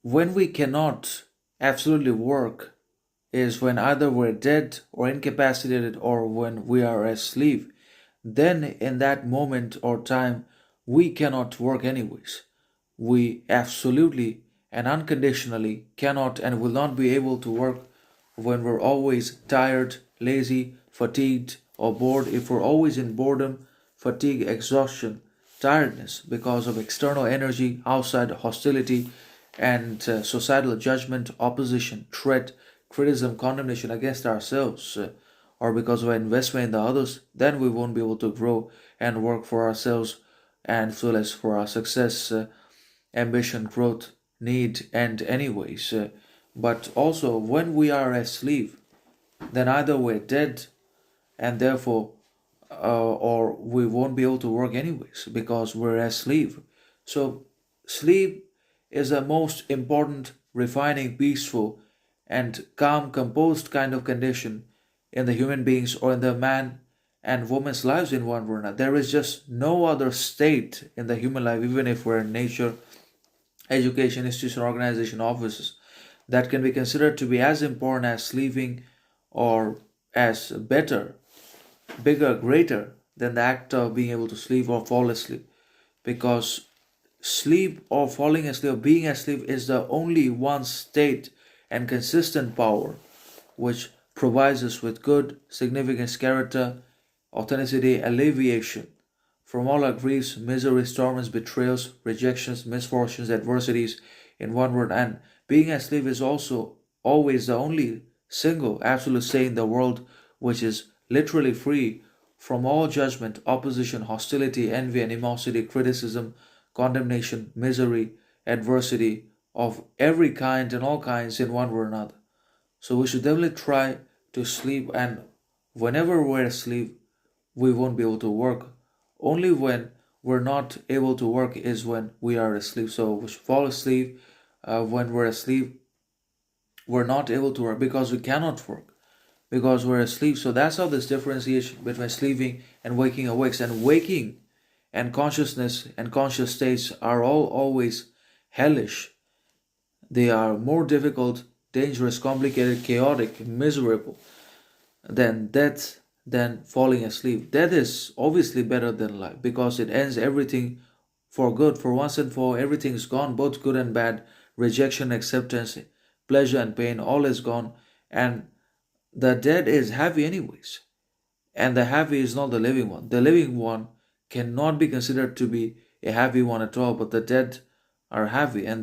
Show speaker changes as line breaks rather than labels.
when we cannot absolutely work is when either we're dead or incapacitated or when we are asleep. Then, in that moment or time, we cannot work anyways. We absolutely and unconditionally cannot and will not be able to work when we're always tired, lazy, fatigued, or bored. If we're always in boredom, fatigue, exhaustion, tiredness because of external energy, outside hostility, and societal judgment, opposition, threat, criticism, condemnation against ourselves, or because of our investment in the others, then we won't be able to grow and work for ourselves and feel as for our success, ambition, growth, need, and anyways. But also, when we are asleep, then either we're dead and therefore or we won't be able to work anyways because we're asleep. So sleep is the most important, refining, peaceful, and calm, composed kind of condition in the human beings or in the man and woman's lives in one way or another. There is just no other state in the human life, even if we're in nature, education, institution, organization, offices, that can be considered to be as important as sleeping or as better, bigger, greater than the act of being able to sleep or fall asleep. Because sleep or falling asleep or being asleep is the only one state and consistent power which provides us with good, significance, character, authenticity, alleviation from all our griefs, miseries, torments, betrayals, rejections, misfortunes, adversities, in one word. And being asleep is also always the only single absolute state in the world which is literally free from all judgment, opposition, hostility, envy, animosity, criticism, condemnation, misery, adversity of every kind and all kinds in one way or another. So we should definitely try to sleep, and whenever we're asleep, we won't be able to work. Only when we're not able to work is when we are asleep. So we should fall asleep. When we're asleep, we're not able to work because we cannot work because we're asleep. So that's how this differentiation between sleeping and waking awakes. And waking and consciousness and conscious states are all always hellish. They are more difficult, dangerous, complicated, chaotic, miserable than death, than falling asleep. Death is obviously better than life because it ends everything for good. For once and for all, everything is gone, both good and bad, rejection, acceptance, pleasure and pain, all is gone. And the dead is happy anyways. And the happy is not the living one. The living one cannot be considered to be a happy one at all, but the dead are happy. And